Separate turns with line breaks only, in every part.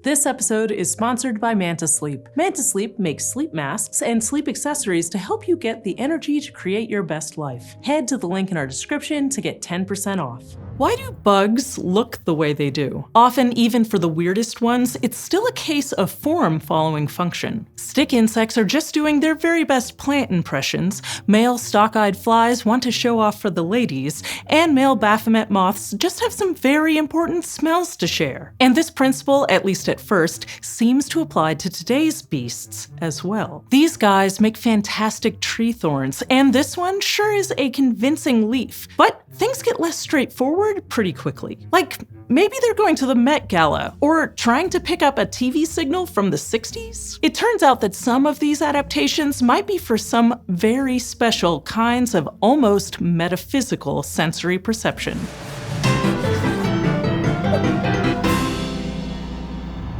This episode is sponsored by Manta Sleep. Manta Sleep makes sleep masks and sleep accessories to help you get the energy to create your best life. Head to the link in our description to get 10% off. Why do bugs look the way they do? Often, even for the weirdest ones, it's still a case of form following function. Stick insects are just doing their very best plant impressions, male stalk-eyed flies want to show off for the ladies, and male Baphomet moths just have some very important smells to share. And this principle, at least at first, seems to apply to today's beasts as well. These guys make fantastic tree thorns, and this one sure is a convincing leaf, but things get less straightforward pretty quickly. Like, maybe they're going to the Met Gala, or trying to pick up a TV signal from the 60s? It turns out that some of these adaptations might be for some very special kinds of almost metaphysical sensory perception.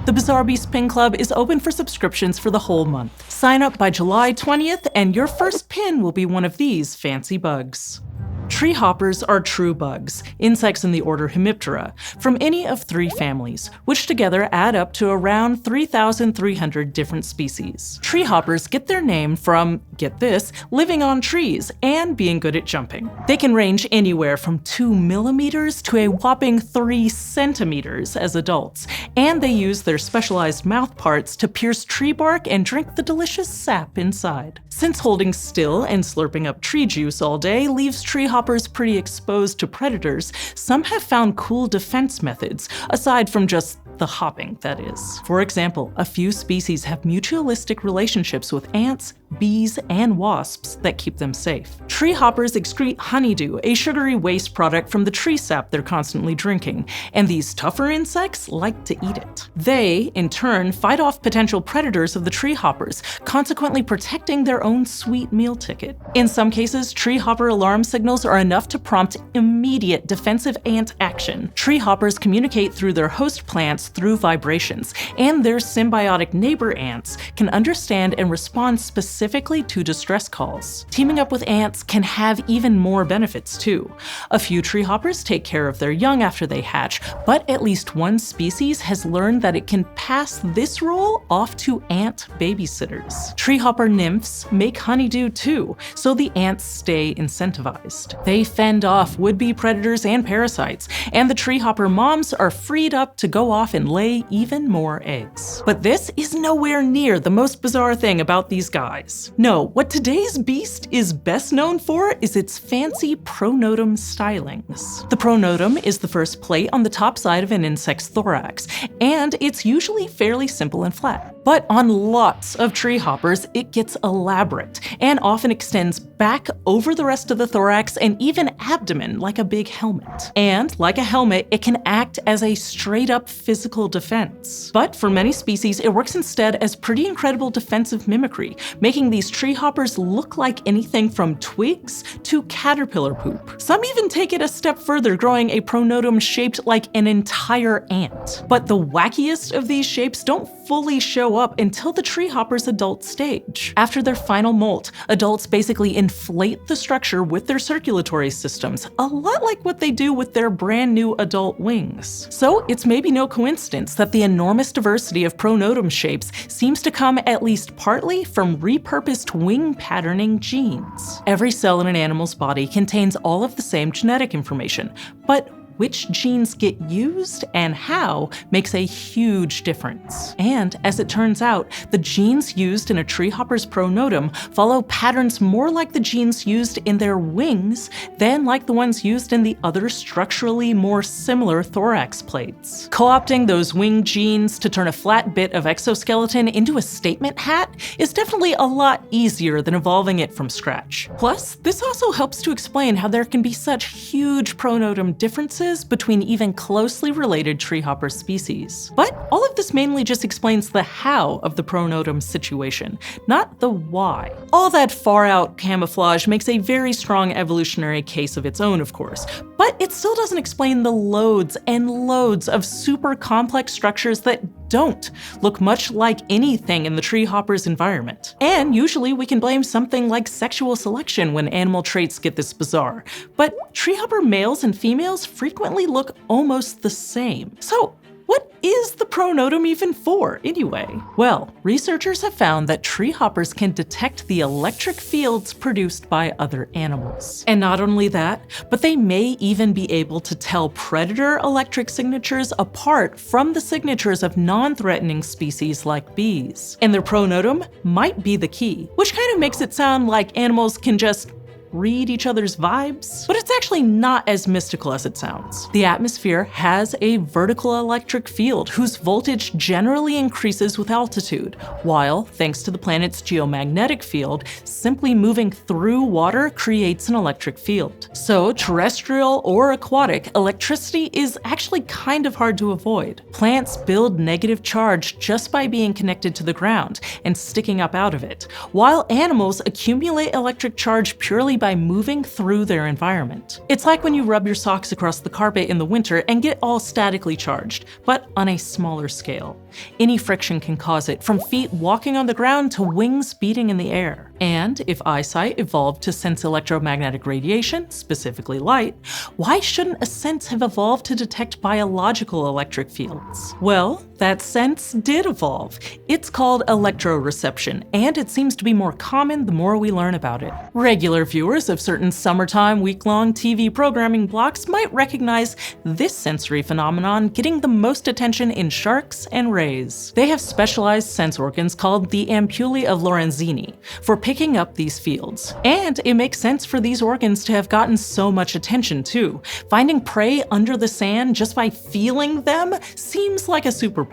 The Bizarre Beast Pin Club is open for subscriptions for the whole month. Sign up by July 20th, and your first pin will be one of these fancy bugs. Treehoppers are true bugs, insects in the order Hemiptera, from any of 3 families, which together add up to around 3,300 different species. Treehoppers get their name from, get this, living on trees and being good at jumping. They can range anywhere from 2 millimeters to a whopping 3 centimeters as adults, and they use their specialized mouth parts to pierce tree bark and drink the delicious sap inside. Since holding still and slurping up tree juice all day leaves treehoppers pretty exposed to predators, some have found cool defense methods, aside from just the hopping, that is. For example, a few species have mutualistic relationships with ants, bees, and wasps that keep them safe. Treehoppers excrete honeydew, a sugary waste product from the tree sap they're constantly drinking, and these tougher insects like to eat it. They, in turn, fight off potential predators of the treehoppers, consequently protecting their own sweet meal ticket. In some cases, treehopper alarm signals are enough to prompt immediate defensive ant action. Treehoppers communicate through their host plants through vibrations, and their symbiotic neighbor ants can understand and respond specifically to distress calls. Teaming up with ants can have even more benefits too. A few treehoppers take care of their young after they hatch, but at least one species has learned that it can pass this role off to ant babysitters. Treehopper nymphs make honeydew too, so the ants stay incentivized. They fend off would-be predators and parasites, and the treehopper moms are freed up to go off and lay even more eggs. But this is nowhere near the most bizarre thing about these guys. No, what today's beast is best known for is its fancy pronotum stylings. The pronotum is the first plate on the top side of an insect's thorax, and it's usually fairly simple and flat. But on lots of treehoppers, it gets elaborate and often extends back over the rest of the thorax and even abdomen like a big helmet. And like a helmet, it can act as a straight-up physical defense. But for many species, it works instead as pretty incredible defensive mimicry, making these treehoppers look like anything from twigs to caterpillar poop. Some even take it a step further, growing a pronotum shaped like an entire ant. But the wackiest of these shapes don't fully show up until the treehopper's adult stage. After their final molt, adults basically inflate the structure with their circulatory systems, a lot like what they do with their brand new adult wings. So it's maybe no coincidence that the enormous diversity of pronotum shapes seems to come at least partly from repurposed wing patterning genes. Every cell in an animal's body contains all of the same genetic information, but which genes get used and how makes a huge difference. And as it turns out, the genes used in a treehopper's pronotum follow patterns more like the genes used in their wings than like the ones used in the other structurally more similar thorax plates. Co-opting those wing genes to turn a flat bit of exoskeleton into a statement hat is definitely a lot easier than evolving it from scratch. Plus, this also helps to explain how there can be such huge pronotum differences between even closely related treehopper species. But all of this mainly just explains the how of the pronotum situation, not the why. All that far-out camouflage makes a very strong evolutionary case of its own, of course, but it still doesn't explain the loads and loads of super complex structures that don't look much like anything in the treehopper's environment. And usually we can blame something like sexual selection when animal traits get this bizarre, but treehopper males and females frequently look almost the same. So What is the pronotum even for, anyway? Well, researchers have found that treehoppers can detect the electric fields produced by other animals. And not only that, but they may even be able to tell predator electric signatures apart from the signatures of non-threatening species like bees. And their pronotum might be the key, which kind of makes it sound like animals can just read each other's vibes, but it's actually not as mystical as it sounds. The atmosphere has a vertical electric field whose voltage generally increases with altitude, while, thanks to the planet's geomagnetic field, simply moving through water creates an electric field. So, terrestrial or aquatic, electricity is actually kind of hard to avoid. Plants build negative charge just by being connected to the ground and sticking up out of it, while animals accumulate electric charge purely by moving through their environment. It's like when you rub your socks across the carpet in the winter and get all statically charged, but on a smaller scale. Any friction can cause it, from feet walking on the ground to wings beating in the air. And if eyesight evolved to sense electromagnetic radiation, specifically light, why shouldn't a sense have evolved to detect biological electric fields? Well, that sense did evolve. It's called electroreception, and it seems to be more common the more we learn about it. Regular viewers of certain summertime week-long TV programming blocks might recognize this sensory phenomenon getting the most attention in sharks and rays. They have specialized sense organs called the ampullae of Lorenzini for picking up these fields. And it makes sense for these organs to have gotten so much attention too. Finding prey under the sand just by feeling them seems like a superpower.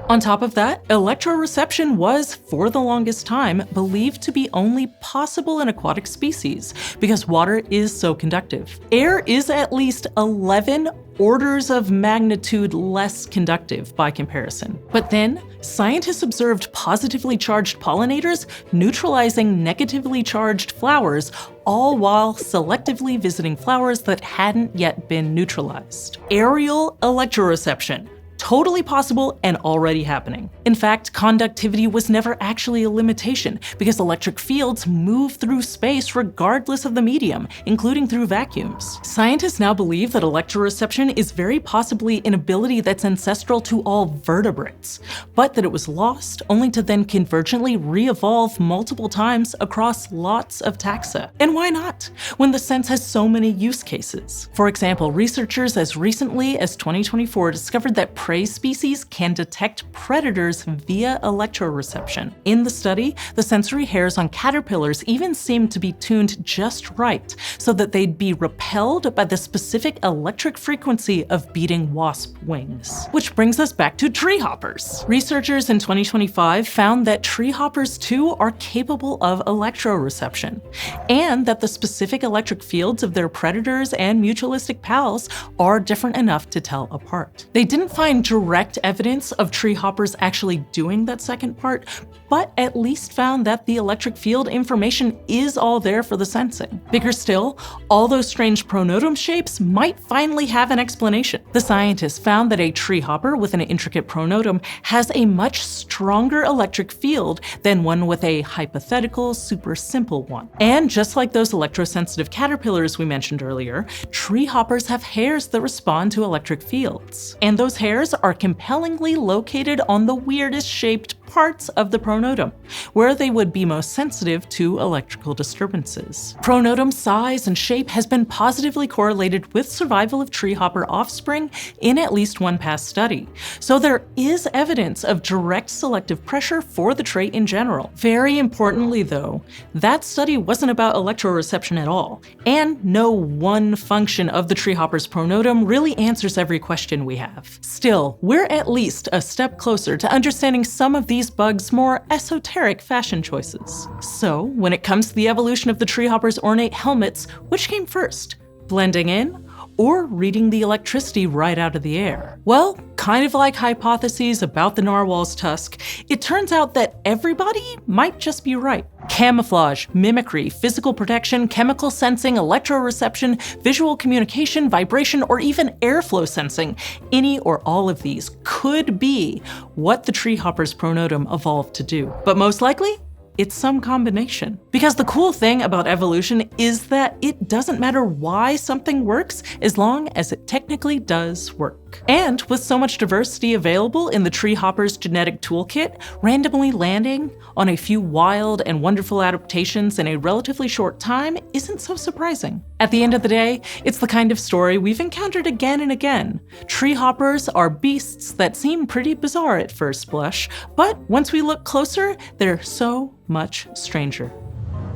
On top of that, electroreception was, for the longest time, believed to be only possible in aquatic species because water is so conductive. Air is at least 11 orders of magnitude less conductive by comparison. But then, scientists observed positively charged pollinators neutralizing negatively charged flowers, all while selectively visiting flowers that hadn't yet been neutralized. Aerial electroreception. Totally possible and already happening. In fact, conductivity was never actually a limitation because electric fields move through space regardless of the medium, including through vacuums. Scientists now believe that electroreception is very possibly an ability that's ancestral to all vertebrates, but that it was lost only to then convergently re-evolve multiple times across lots of taxa. And why not, when the sense has so many use cases? For example, researchers as recently as 2024 discovered that prey species can detect predators via electroreception. In the study, the sensory hairs on caterpillars even seemed to be tuned just right so that they'd be repelled by the specific electric frequency of beating wasp wings. Which brings us back to treehoppers. Researchers in 2025 found that treehoppers too are capable of electroreception, and that the specific electric fields of their predators and mutualistic pals are different enough to tell apart. They didn't find direct evidence of treehoppers actually doing that second part, but at least found that the electric field information is all there for the sensing. Bigger still, all those strange pronotum shapes might finally have an explanation. The scientists found that a treehopper with an intricate pronotum has a much stronger electric field than one with a hypothetical, super simple one. And just like those electrosensitive caterpillars we mentioned earlier, treehoppers have hairs that respond to electric fields. And those hairs are compellingly located on the weirdest shaped parts of the pronotum, where they would be most sensitive to electrical disturbances. Pronotum size and shape has been positively correlated with survival of treehopper offspring in at least one past study, so there is evidence of direct selective pressure for the trait in general. Very importantly though, that study wasn't about electroreception at all, and no one function of the treehopper's pronotum really answers every question we have. Still, we're at least a step closer to understanding some of these bugs' more esoteric fashion choices. So, when it comes to the evolution of the treehopper's ornate helmets, which came first? Blending in? Or reading the electricity right out of the air? Well, kind of like hypotheses about the narwhal's tusk, it turns out that everybody might just be right. Camouflage, mimicry, physical protection, chemical sensing, electroreception, visual communication, vibration, or even airflow sensing, any or all of these could be what the treehopper's pronotum evolved to do. But most likely, it's some combination. Because the cool thing about evolution is that it doesn't matter why something works as long as it technically does work. And with so much diversity available in the Treehoppers genetic toolkit, randomly landing on a few wild and wonderful adaptations in a relatively short time isn't so surprising. At the end of the day, it's the kind of story we've encountered again and again. Treehoppers are beasts that seem pretty bizarre at first blush, but once we look closer, they're so much stranger.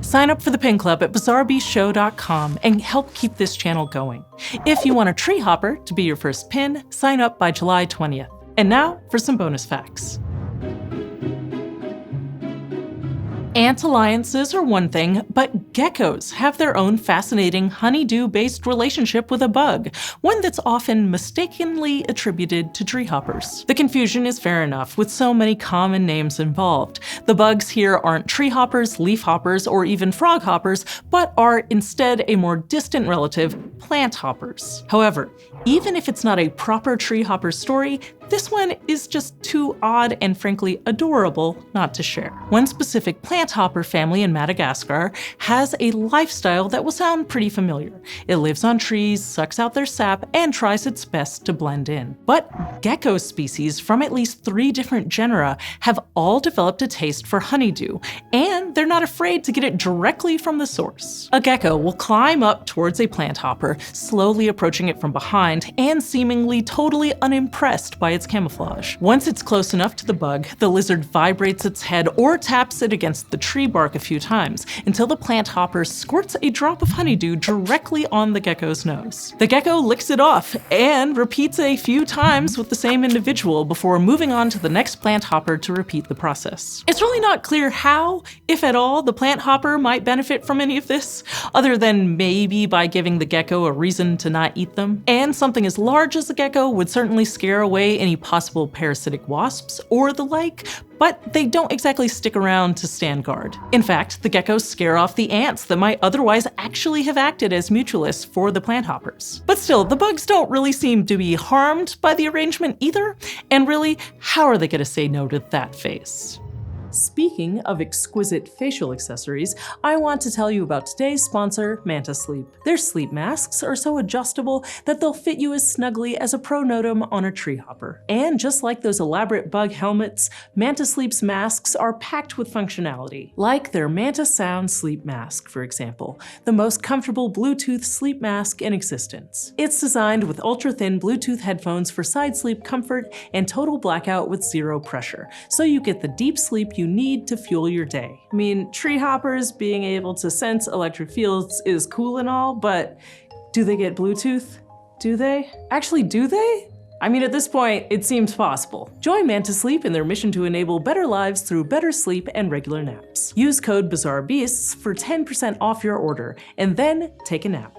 Sign up for the Pin Club at bizarrebeastshow.com and help keep this channel going. If you want a Treehopper to be your first pin, sign up by July 20th. And now for some bonus facts. Ant alliances are one thing, but geckos have their own fascinating honeydew-based relationship with a bug, one that's often mistakenly attributed to treehoppers. The confusion is fair enough, with so many common names involved. The bugs here aren't treehoppers, leafhoppers, or even froghoppers, but are instead a more distant relative, planthoppers. However, even if it's not a proper treehopper story, this one is just too odd and frankly adorable not to share. One specific planthopper family in Madagascar has a lifestyle that will sound pretty familiar. It lives on trees, sucks out their sap, and tries its best to blend in. But gecko species from at least 3 different genera have all developed a taste for honeydew, and they're not afraid to get it directly from the source. A gecko will climb up towards a planthopper, slowly approaching it from behind and seemingly totally unimpressed by its camouflage. Once it's close enough to the bug, the lizard vibrates its head or taps it against the tree bark a few times until the planthopper squirts a drop of honeydew directly on the gecko's nose. The gecko licks it off and repeats a few times with the same individual before moving on to the next planthopper to repeat the process. It's really not clear how, if at all, the planthopper might benefit from any of this, other than maybe by giving the gecko a reason to not eat them. And something as large as the gecko would certainly scare away any possible parasitic wasps or the like, but they don't exactly stick around to stand guard. In fact, the geckos scare off the ants that might otherwise actually have acted as mutualists for the planthoppers. But still, the bugs don't really seem to be harmed by the arrangement either, and really, how are they gonna say no to that face? Speaking of exquisite facial accessories, I want to tell you about today's sponsor, Manta Sleep. Their sleep masks are so adjustable that they'll fit you as snugly as a pronotum on a treehopper. And just like those elaborate bug helmets, Manta Sleep's masks are packed with functionality, like their Manta Sound Sleep Mask, for example, the most comfortable Bluetooth sleep mask in existence. It's designed with ultra-thin Bluetooth headphones for side sleep comfort and total blackout with zero pressure, so you get the deep sleep you need to fuel your day. I mean, treehoppers being able to sense electric fields is cool and all, but do they get Bluetooth? Do they? Actually, do they? I mean, at this point, it seems possible. Join Manta Sleep in their mission to enable better lives through better sleep and regular naps. Use code BizarreBeasts for 10% off your order, and then take a nap.